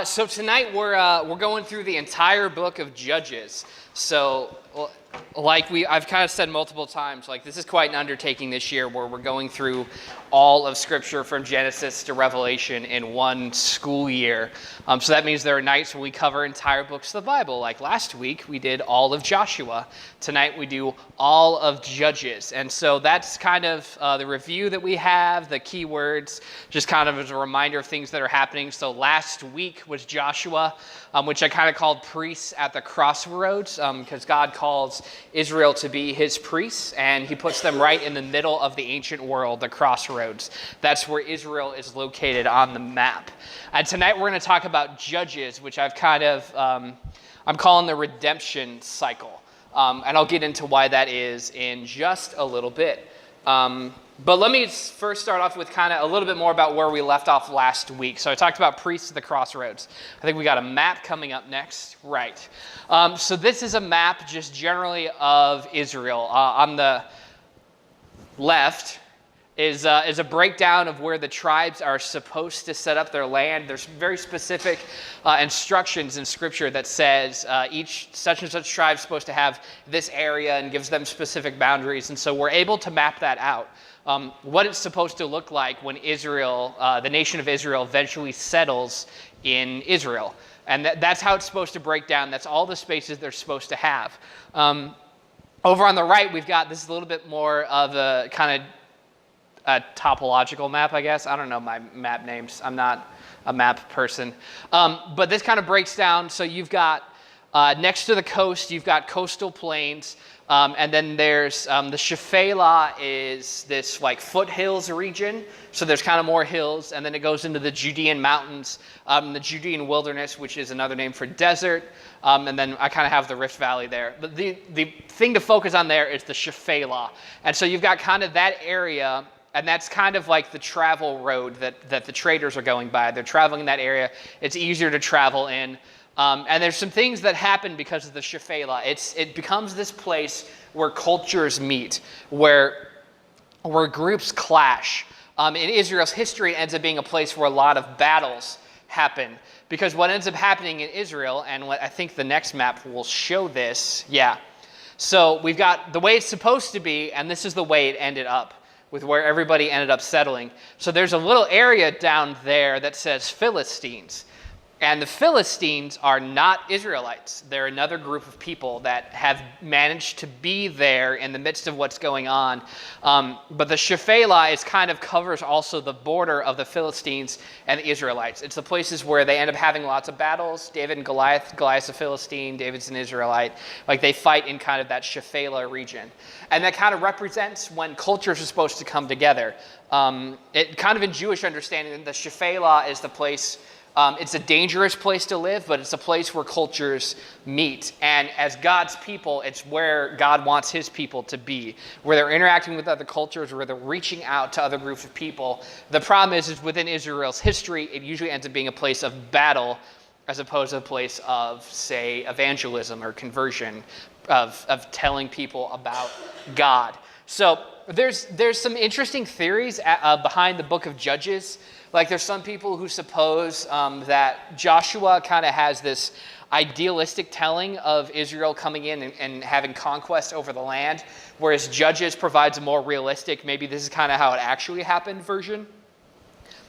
So tonight we're going through the entire book of Judges. So, I've kind of said multiple times, this is quite an undertaking this year, where we're going through all of Scripture from Genesis to Revelation in one school year. So that means there are nights when we cover entire books of the Bible. Like last week, we did all of Joshua. Tonight, we do all of Judges. And so that's kind of the review that we have, the key words, just kind of as a reminder of things that are happening. So last week was Joshua, which I kind of called priests at the crossroads, because God calls Israel to be his priests, and he puts them right in the middle of the ancient world, the crossroads. That's where Israel is located on the map. And tonight we're going to talk about Judges, which I've kind of, I'm calling the redemption cycle. And I'll get into why that is in just a little bit. But let me first start off with kind of a little bit more about where we left off last week. So I talked about priests at the crossroads. I think we got a map coming up next. Right. So this is a map just generally of Israel. On the left is a breakdown of where the tribes are supposed to set up their land. There's very specific instructions in Scripture that says each such and such tribe is supposed to have this area and gives them specific boundaries. And so we're able to map that out. What it's supposed to look like when Israel, the nation of Israel, eventually settles in Israel. And that's how it's supposed to break down. That's all the spaces they're supposed to have. Over on the right, we've got, this is a little bit more of a kind of a topological map, I guess. I don't know my map names. I'm not a map person. But this kind of breaks down. So you've got, next to the coast, you've got coastal plains. And then there's the Shephelah is this foothills region. So there's kind of more hills. And then it goes into the Judean mountains, the Judean wilderness, which is another name for desert. And then I kind of have the Rift Valley there. But the thing to focus on there is the Shephelah. And so you've got kind of that area. And that's kind of like the travel road that the traders are going by. They're traveling in that area. It's easier to travel in. And there's some things that happen because of the Shephelah. It becomes this place where cultures meet, where groups clash. In Israel's history, it ends up being a place where a lot of battles happen. Because what ends up happening in Israel, and what I think the next map will show this, So we've got the way it's supposed to be, and this is the way it ended up, with where everybody ended up settling. So there's a little area down there that says Philistines. And the Philistines are not Israelites. They're another group of people that have managed to be there in the midst of what's going on. But the Shephelah kind of covers also the border of the Philistines and the Israelites. It's the places where they end up having lots of battles. David and Goliath. Goliath's a Philistine. David's an Israelite. They fight in kind of that Shephelah region. And that kind of represents when cultures are supposed to come together. It kind of in Jewish understanding, the Shephelah is the place. It's a dangerous place to live, but it's a place where cultures meet. And as God's people, it's where God wants his people to be, where they're interacting with other cultures, where they're reaching out to other groups of people. The problem is within Israel's history, it usually ends up being a place of battle as opposed to a place of, say, evangelism or conversion, of telling people about God. So there's some interesting theories behind the book of Judges. There's some people who suppose that Joshua kind of has this idealistic telling of Israel coming in and having conquest over the land, whereas Judges provides a more realistic, maybe this is kind of how it actually happened version.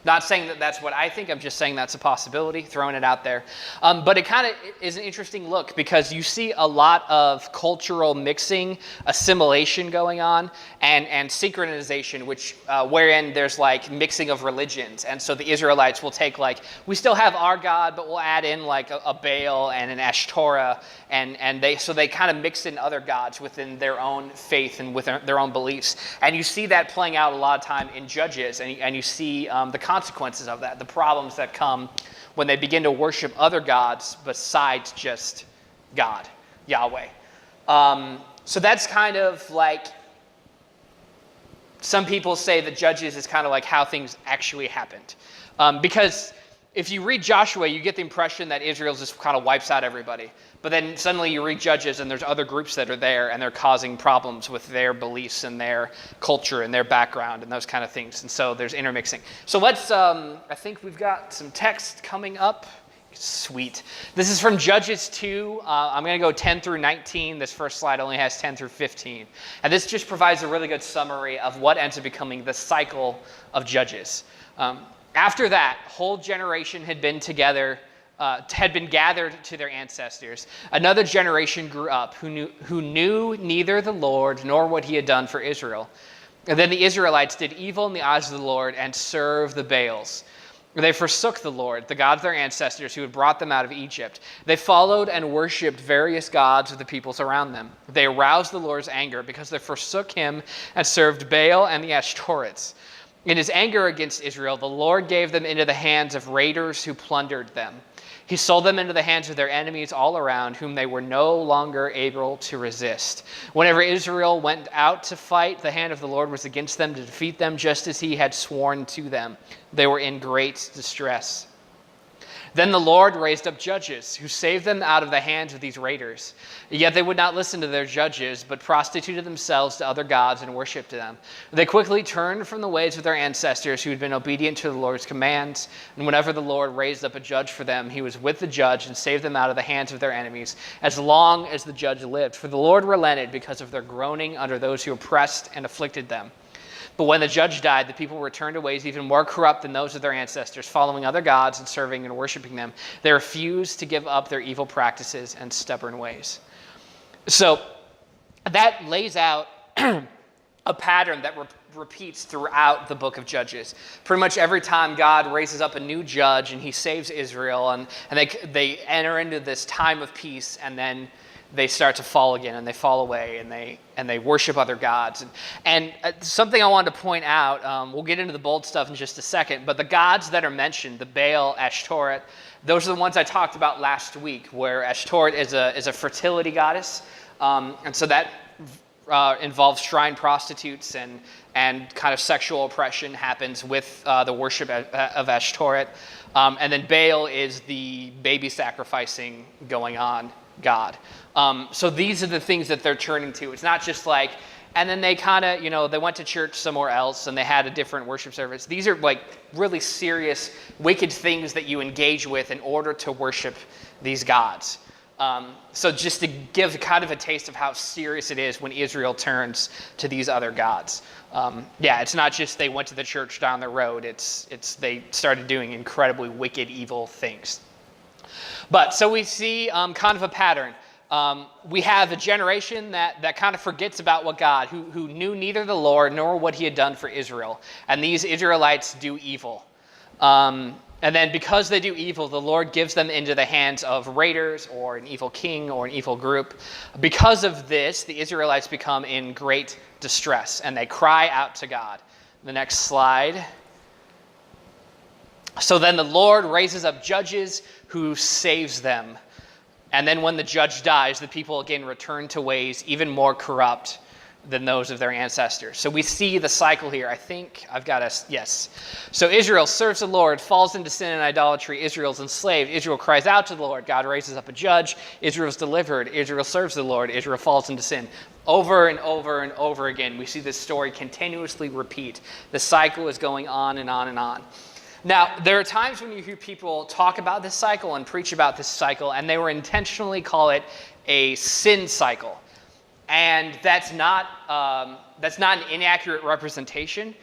Not saying that that's what I think, I'm just saying that's a possibility, throwing it out there. But it kind of is an interesting look because you see a lot of cultural mixing, assimilation going on, and synchronization, which wherein there's mixing of religions. And so the Israelites will take we still have our God, but we'll add in a Baal and an Ashtoreth, and they kind of mix in other gods within their own faith and within their own beliefs. And you see that playing out a lot of time in Judges, and you see the consequences of that, the problems that come when they begin to worship other gods besides just God, Yahweh. So that's kind of some people say that Judges is kind of how things actually happened. Because if you read Joshua, you get the impression that Israel just kind of wipes out everybody. But then suddenly you read Judges and there's other groups that are there and they're causing problems with their beliefs and their culture and their background and those kind of things. And so there's intermixing. So let's, I think we've got some text coming up Sweet. This is from Judges 2. I'm going to go 10 through 19. This first slide only has 10 through 15. And this just provides a really good summary of what ends up becoming the cycle of Judges. After that, whole generation had been together, had been gathered to their ancestors. Another generation grew up who knew neither the Lord nor what he had done for Israel. And then the Israelites did evil in the eyes of the Lord and served the Baals. They forsook the Lord, the God of their ancestors who had brought them out of Egypt. They followed and worshipped various gods of the peoples around them. They aroused the Lord's anger because they forsook him and served Baal and the Ashtoreths. In his anger against Israel, the Lord gave them into the hands of raiders who plundered them. He sold them into the hands of their enemies all around, whom they were no longer able to resist. Whenever Israel went out to fight, the hand of the Lord was against them to defeat them, just as he had sworn to them. They were in great distress. Then the Lord raised up judges who saved them out of the hands of these raiders. Yet they would not listen to their judges, but prostituted themselves to other gods and worshipped them. They quickly turned from the ways of their ancestors who had been obedient to the Lord's commands. And whenever the Lord raised up a judge for them, he was with the judge and saved them out of the hands of their enemies, as long as the judge lived. For the Lord relented because of their groaning under those who oppressed and afflicted them. But when the judge died, the people returned to ways even more corrupt than those of their ancestors, following other gods and serving and worshiping them. They refused to give up their evil practices and stubborn ways. So that lays out a pattern that repeats throughout the book of Judges. Pretty much every time God raises up a new judge and he saves Israel, and they enter into this time of peace, and then they start to fall again, and they fall away, and they worship other gods. And something I wanted to point out, we'll get into the bold stuff in just a second, but the gods that are mentioned, the Baal, Ashtoreth, those are the ones I talked about last week, where Ashtoreth is a fertility goddess, and so that involves shrine prostitutes, and kind of sexual oppression happens with the worship of Ashtoreth. And then Baal is the baby sacrificing going on God. So these are the things that they're turning to. It's not just like, and then they kind of, they went to church somewhere else and they had a different worship service. These are like really serious, wicked things that you engage with in order to worship these gods. So just to give kind of a taste of how serious it is when Israel turns to these other gods. It's not just they went to the church down the road. It's they started doing incredibly wicked, evil things. But so we see kind of a pattern. We have a generation that kind of forgets about what God, who knew neither the Lord nor what he had done for Israel. And these Israelites do evil. And then because they do evil, the Lord gives them into the hands of raiders or an evil king or an evil group. Because of this, the Israelites become in great distress and they cry out to God. The next slide. So then the Lord raises up judges who saves them. And then when the judge dies, the people again return to ways even more corrupt than those of their ancestors. So we see the cycle here. I think I've got us. Yes. So Israel serves the Lord, falls into sin and idolatry. Israel's enslaved. Israel cries out to the Lord. God raises up a judge. Israel's delivered. Israel serves the Lord. Israel falls into sin. Over and over and over again, we see this story continuously repeat. The cycle is going on and on and on. Now, there are times when you hear people talk about this cycle and preach about this cycle, and they will intentionally call it a sin cycle. And that's not an inaccurate representation.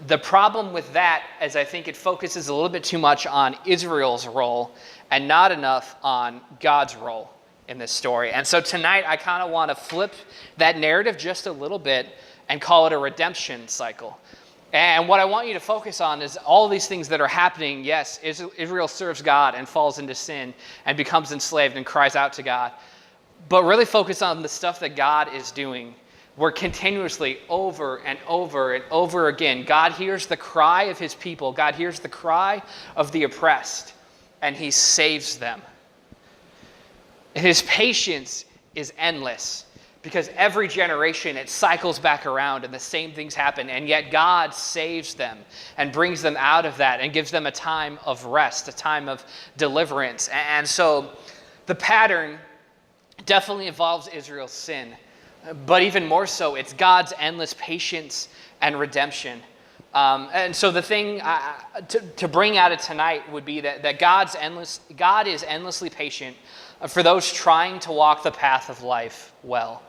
The problem with that is I think it focuses a little bit too much on Israel's role and not enough on God's role in this story. And so tonight I kind of want to flip that narrative just a little bit and call it a redemption cycle. And what I want you to focus on is all these things that are happening. Yes, Israel serves God and falls into sin and becomes enslaved and cries out to God. But really focus on the stuff that God is doing. Where continuously, over and over and over again, God hears the cry of his people. God hears the cry of the oppressed, and he saves them. And his patience is endless. Because every generation, it cycles back around and the same things happen. And yet God saves them and brings them out of that and gives them a time of rest, a time of deliverance. And so the pattern definitely involves Israel's sin. But even more so, it's God's endless patience and redemption. And so the thing to bring out of tonight would be that God is endlessly patient for those trying to walk the path of life well.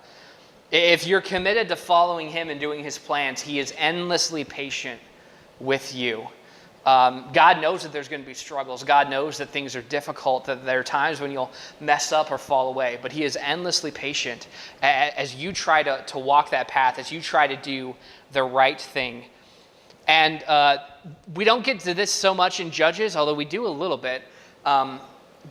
If you're committed to following him and doing his plans, he is endlessly patient with you. God knows that there's going to be struggles. God knows that things are difficult, that there are times when you'll mess up or fall away. But he is endlessly patient as you try to walk that path, as you try to do the right thing. And we don't get to this so much in Judges, although we do a little bit.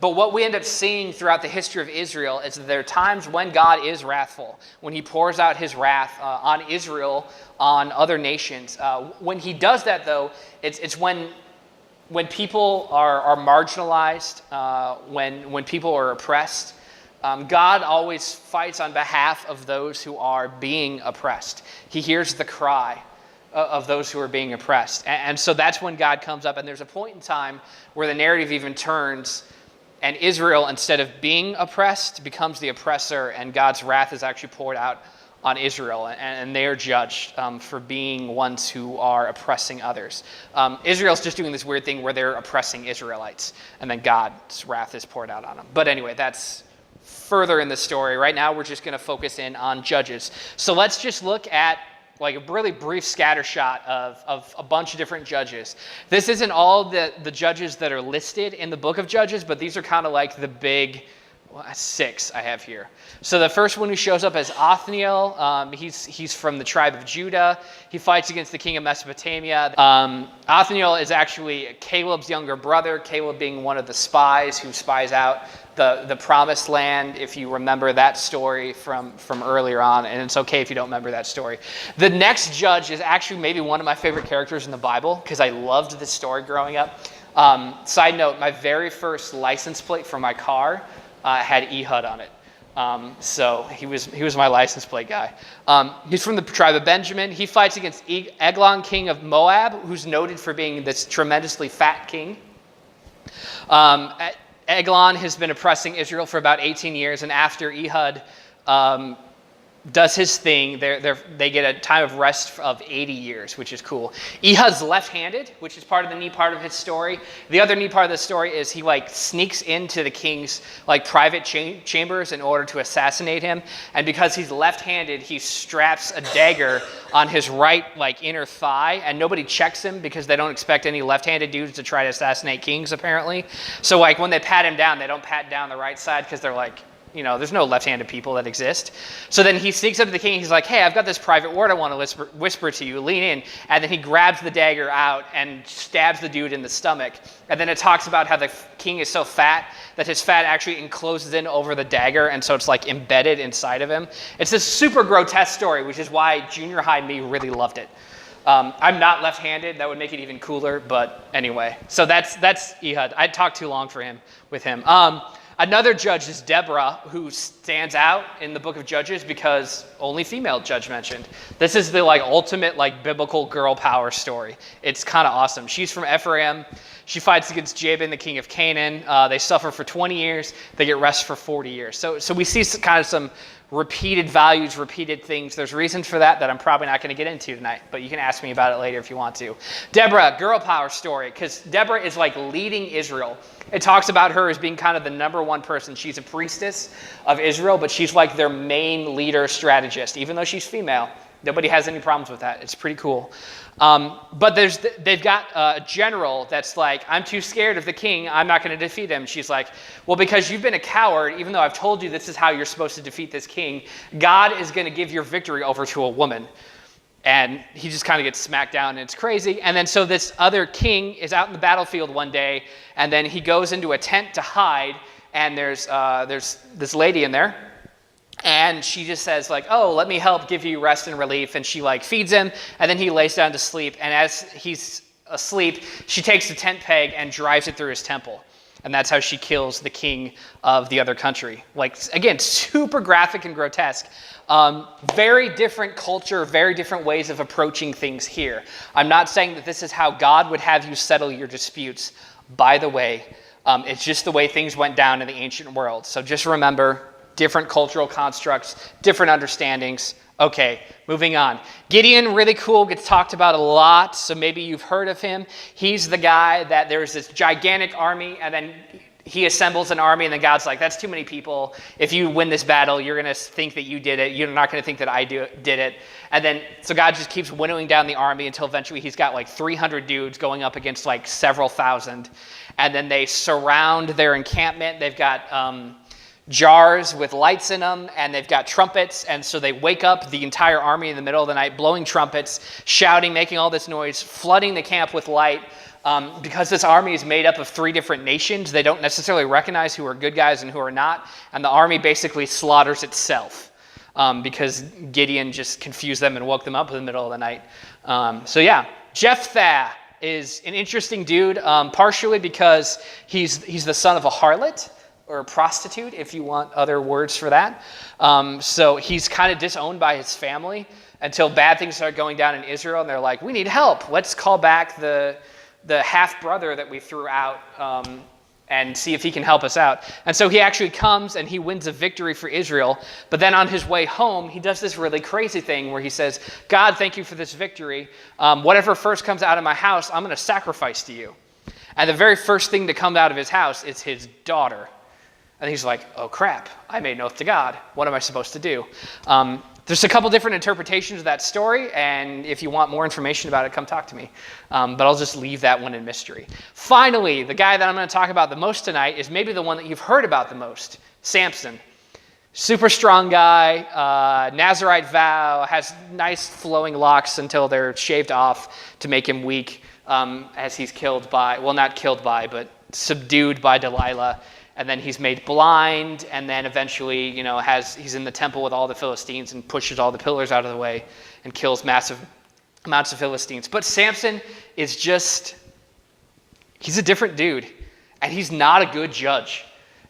But what we end up seeing throughout the history of Israel is that there are times when God is wrathful, when he pours out his wrath on Israel, on other nations. When he does that, though, it's when people are marginalized, when people are oppressed. God always fights on behalf of those who are being oppressed. He hears the cry of those who are being oppressed. And so that's when God comes up, and there's a point in time where the narrative even turns, and Israel, instead of being oppressed, becomes the oppressor, and God's wrath is actually poured out on Israel, and they are judged for being ones who are oppressing others. Israel's just doing this weird thing where they're oppressing Israelites, and then God's wrath is poured out on them. But anyway, that's further in the story. Right now, we're just going to focus in on Judges. So let's just look at like a really brief scattershot of a bunch of different judges. This isn't all the judges that are listed in the book of Judges, but these are kind of like the big 6 I have here. So the first one who shows up is Othniel. He's from the tribe of Judah. He fights against the king of Mesopotamia. Othniel is actually Caleb's younger brother, Caleb being one of the spies who spies out the promised land, if you remember that story from earlier on, and it's okay if you don't remember that story. The next judge is actually maybe one of my favorite characters in the Bible, because I loved this story growing up. Side note, my very first license plate for my car had Ehud on it. So he was my license plate guy. He's from the tribe of Benjamin. He fights against Eglon, king of Moab, who's noted for being this tremendously fat king. Eglon has been oppressing Israel for about 18 years, and after Ehud does his thing, they get a time of rest of 80 years, which is cool. Ehud's left-handed, which is part of the neat part of his story. The other neat part of the story is he sneaks into the king's private chambers in order to assassinate him, and because he's left-handed, he straps a dagger on his right inner thigh, and nobody checks him because they don't expect any left-handed dudes to try to assassinate kings, apparently. So when they pat him down, they don't pat down the right side because they're there's no left-handed people that exist. So then he sneaks up to the king. He's like, hey, I've got this private word I want to whisper to you. Lean in. And then he grabs the dagger out and stabs the dude in the stomach. And then it talks about how the king is so fat that his fat actually encloses in over the dagger. And so it's embedded inside of him. It's this super grotesque story, which is why junior high me really loved it. I'm not left-handed. That would make it even cooler. But anyway, so that's Ehud. I'd talk too long with him. Another judge is Deborah, who stands out in the book of Judges because only female judge mentioned. This is the ultimate biblical girl power story. It's kind of awesome. She's from Ephraim. She fights against Jabin, the king of Canaan. They suffer for 20 years. They get rest for 40 years. So we see kind of some repeated values, repeated things. There's reasons for that I'm probably not going to get into tonight, but you can ask me about it later if you want to. Deborah, girl power story, because Deborah is leading Israel. It talks about her as being kind of the number one person. She's a priestess of Israel, but she's their main leader strategist. Even though she's female, nobody has any problems with that. It's pretty cool. But they've got a general that's I'm too scared of the king. I'm not going to defeat him. She's well, because you've been a coward, even though I've told you this is how you're supposed to defeat this king, God is going to give your victory over to a woman. And he just kind of gets smacked down, and it's crazy. And then so this other king is out in the battlefield one day, and then he goes into a tent to hide, and there's this lady in there. And she just says oh, let me help give you rest and relief. And she feeds him, and then he lays down to sleep. And as he's asleep, she takes the tent peg and drives it through his temple. And that's how she kills the king of the other country. Again, super graphic and grotesque. Very different culture, very different ways of approaching things here. I'm not saying that this is how God would have you settle your disputes. By the way, it's just the way things went down in the ancient world. So just remember, different cultural constructs, different understandings. Okay, moving on. Gideon, really cool, gets talked about a lot, so maybe you've heard of him. He's the guy that there's this gigantic army, and then he assembles an army, and then God's like, that's too many people. If you win this battle, you're going to think that you did it. You're not going to think that I did it. And then, so God just keeps winnowing down the army until eventually he's got like 300 dudes going up against like several thousand. And then they surround their encampment. They've got jars with lights in them, and they've got trumpets, and so they wake up the entire army in the middle of the night, blowing trumpets, shouting, making all this noise, flooding the camp with light. Because this army is made up of 3 different nations, they don't necessarily recognize who are good guys and who are not, and the army basically slaughters itself because Gideon just confused them and woke them up in the middle of the night. So yeah, Jephthah is an interesting dude, partially because he's the son of a harlot, or a prostitute, if you want other words for that. So he's kind of disowned by his family until bad things start going down in Israel, and they're like, we need help. Let's call back the half-brother that we threw out and see if he can help us out. And so he actually comes and he wins a victory for Israel, but then on his way home, he does this really crazy thing where he says, God, thank you for this victory. Whatever first comes out of my house, I'm going to sacrifice to you. And the very first thing to come out of his house is his daughter. And he's like, oh crap, I made an oath to God. What am I supposed to do? There's a couple different interpretations of that story, and if you want more information about it, come talk to me. But I'll just leave that one in mystery. Finally, the guy that I'm going to talk about the most tonight is maybe the one that you've heard about the most, Samson. Super strong guy, Nazirite vow, has nice flowing locks until they're shaved off to make him weak as he's killed by, well, not killed by, but subdued by Delilah. And then he's made blind, and then eventually, he's in the temple with all the Philistines and pushes all the pillars out of the way and kills massive amounts of Philistines. But Samson is he's a different dude, and he's not a good judge.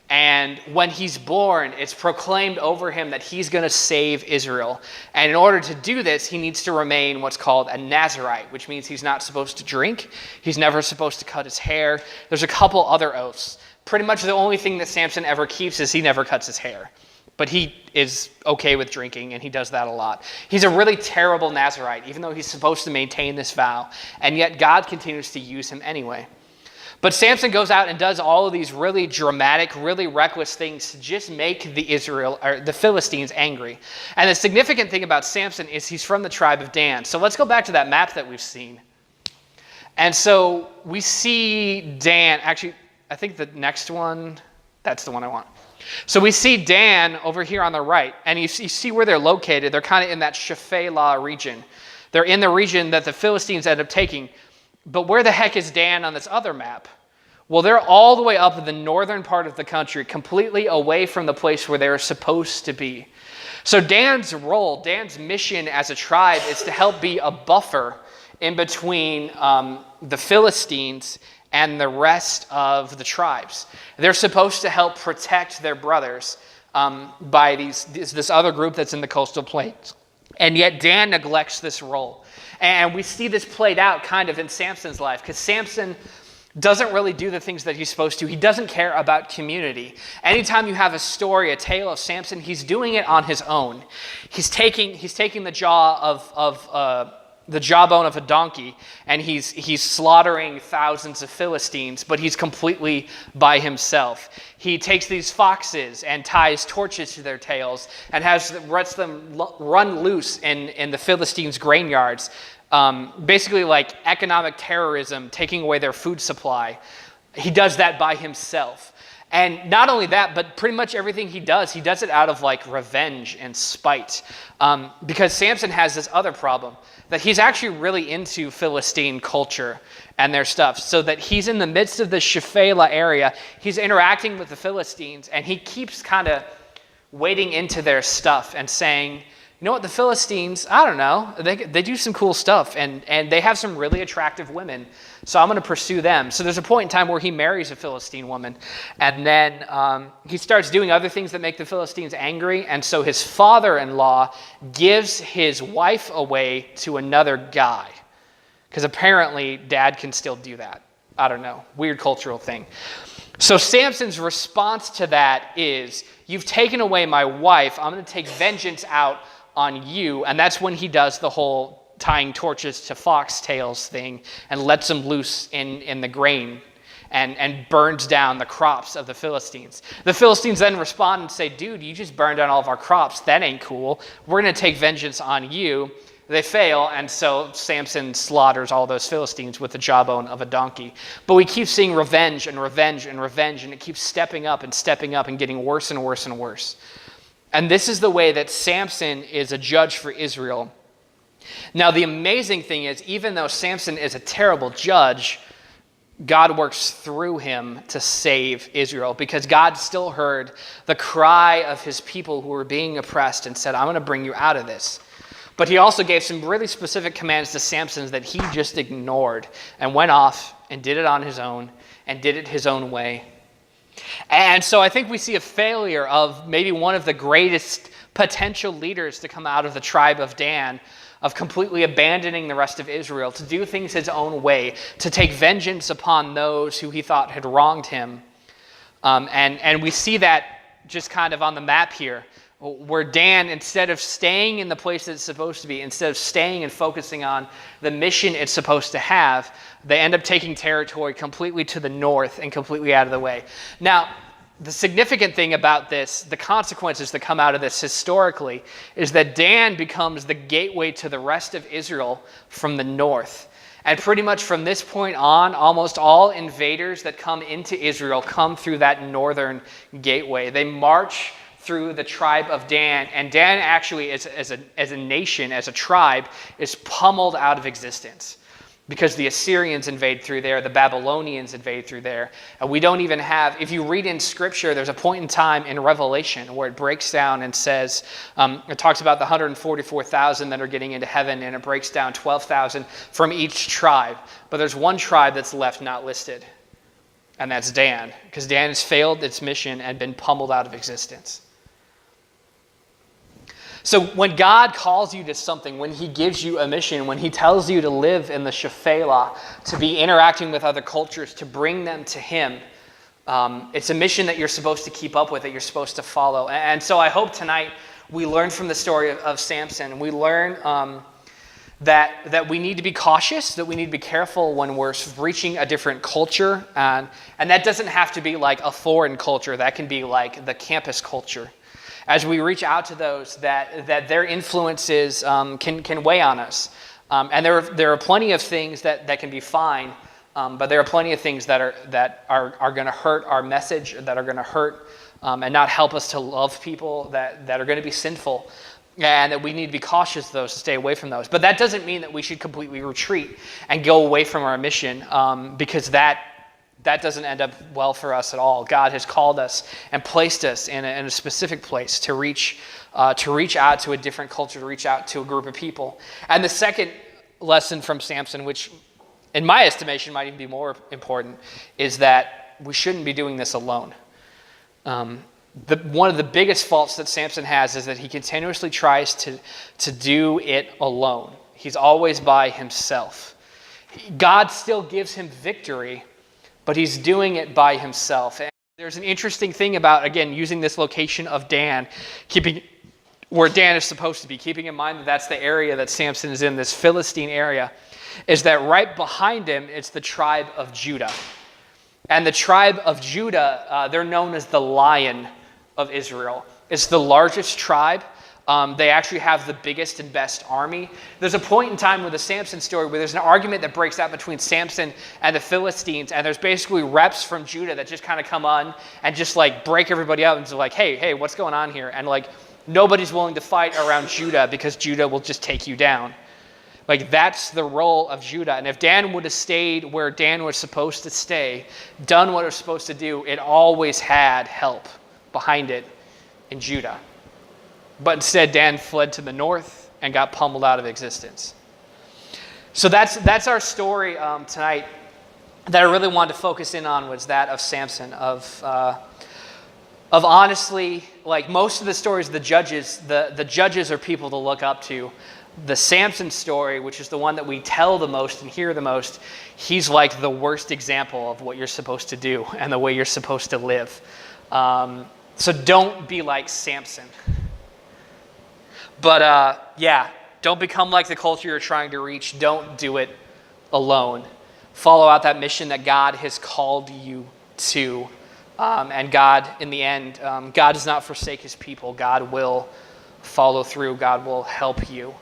And when he's born, it's proclaimed over him that he's going to save Israel. And in order to do this, he needs to remain what's called a Nazirite, which means he's not supposed to drink. He's never supposed to cut his hair. There's a couple other oaths. Pretty much the only thing that Samson ever keeps is he never cuts his hair. But he is okay with drinking, and he does that a lot. He's a really terrible Nazirite, even though he's supposed to maintain this vow. And yet God continues to use him anyway. But Samson goes out and does all of these really dramatic, really reckless things to just make the Philistines angry. And the significant thing about Samson is he's from the tribe of Dan. So let's go back to that map that we've seen. And so we see Dan, actually, I think the next one, that's the one I want. So we see Dan over here on the right, and you see where they're located. They're kind of in that Shephelah region. They're in the region that the Philistines end up taking. But where the heck is Dan on this other map? Well, they're all the way up in the northern part of the country, completely away from the place where they're supposed to be. So Dan's role, Dan's mission as a tribe is to help be a buffer in between the Philistines and the rest of the tribes. They're supposed to help protect their brothers by this other group that's in the coastal plains. And yet Dan neglects this role. And we see this played out kind of in Samson's life, because Samson doesn't really do the things that he's supposed to. He doesn't care about community. Anytime you have a story, a tale of Samson, he's doing it on his own. He's taking the the jawbone of a donkey, and he's slaughtering thousands of Philistines, but he's completely by himself. He takes these foxes and ties torches to their tails and lets them run loose in the Philistines' grain yards, basically like economic terrorism, taking away their food supply. He does that by himself. And not only that, but pretty much everything he does it out of like revenge and spite. Because Samson has this other problem, that he's actually really into Philistine culture and their stuff. So that he's in the midst of the Shephelah area, he's interacting with the Philistines, and he keeps kind of wading into their stuff and saying, you know what, the Philistines, I don't know, they do some cool stuff, and they have some really attractive women, so I'm going to pursue them. So there's a point in time where he marries a Philistine woman, and then he starts doing other things that make the Philistines angry, and so his father-in-law gives his wife away to another guy, because apparently dad can still do that. I don't know, weird cultural thing. So Samson's response to that is, you've taken away my wife, I'm going to take vengeance out on you. And that's when he does the whole tying torches to foxtails thing and lets them loose in the grain and burns down the crops of the Philistines. The Philistines then respond and say, dude, you just burned down all of our crops. That ain't cool. We're going to take vengeance on you. They fail, and so Samson slaughters all those Philistines with the jawbone of a donkey. But we keep seeing revenge and revenge and revenge, and it keeps stepping up and getting worse and worse and worse. And this is the way that Samson is a judge for Israel. Now, the amazing thing is, even though Samson is a terrible judge, God works through him to save Israel, because God still heard the cry of his people who were being oppressed and said, I'm going to bring you out of this. But he also gave some really specific commands to Samson that he just ignored and went off and did it on his own and did it his own way. And so I think we see a failure of maybe one of the greatest potential leaders to come out of the tribe of Dan, of completely abandoning the rest of Israel, to do things his own way, to take vengeance upon those who he thought had wronged him. And we see that just kind of on the map here, where Dan, instead of staying in the place that it's supposed to be, instead of staying and focusing on the mission it's supposed to have, they end up taking territory completely to the north and completely out of the way. Now, the significant thing about this, the consequences that come out of this historically, is that Dan becomes the gateway to the rest of Israel from the north. And pretty much from this point on, almost all invaders that come into Israel come through that northern gateway. They march through the tribe of Dan, and Dan actually, as a nation, as a tribe, is pummeled out of existence because the Assyrians invade through there, the Babylonians invade through there, and we don't even have, if you read in Scripture, there's a point in time in Revelation where it breaks down and says, it talks about the 144,000 that are getting into heaven, and it breaks down 12,000 from each tribe, but there's one tribe that's left not listed, and that's Dan, because Dan has failed its mission and been pummeled out of existence. So when God calls you to something, when he gives you a mission, when he tells you to live in the Shephelah, to be interacting with other cultures, to bring them to him, it's a mission that you're supposed to keep up with, that you're supposed to follow. And so I hope tonight we learn from the story of Samson. We learn that we need to be cautious, that we need to be careful when we're reaching a different culture. And that doesn't have to be like a foreign culture. That can be like the campus culture. As we reach out to those, that their influences can weigh on us. And there are plenty of things that can be fine, but there are plenty of things that are going to hurt our message, that are going to hurt and not help us to love people, that are going to be sinful, and that we need to be cautious of those, to stay away from those. But that doesn't mean that we should completely retreat and go away from our mission, because that doesn't end up well for us at all. God has called us and placed us in a specific place to reach out to a different culture, to reach out to a group of people. And the second lesson from Samson, which in my estimation might even be more important, is that we shouldn't be doing this alone. One of the biggest faults that Samson has is that he continuously tries to do it alone. He's always by himself. God still gives him victory, but he's doing it by himself. And there's an interesting thing about, again, using this location of Dan, where Dan is supposed to be, keeping in mind that that's the area that Samson is in, this Philistine area, is that right behind him is the tribe of Judah. And the tribe of Judah, they're known as the Lion of Israel. It's the largest tribe. They actually have the biggest and best army. There's a point in time with the Samson story where there's an argument that breaks out between Samson and the Philistines, and there's basically reps from Judah that just kind of come on and just like break everybody up and say like, hey, what's going on here? And like nobody's willing to fight around Judah because Judah will just take you down. Like that's the role of Judah. And if Dan would have stayed where Dan was supposed to stay, done what it was supposed to do, it always had help behind it in Judah. But instead, Dan fled to the north and got pummeled out of existence. So that's our story tonight that I really wanted to focus in on, was that of Samson, of honestly, like most of the stories of the judges are people to look up to. The Samson story, which is the one that we tell the most and hear the most, he's like the worst example of what you're supposed to do and the way you're supposed to live. So don't be like Samson. But yeah, don't become like the culture you're trying to reach. Don't do it alone. Follow out that mission that God has called you to. And God, in the end, God does not forsake his people. God will follow through. God will help you.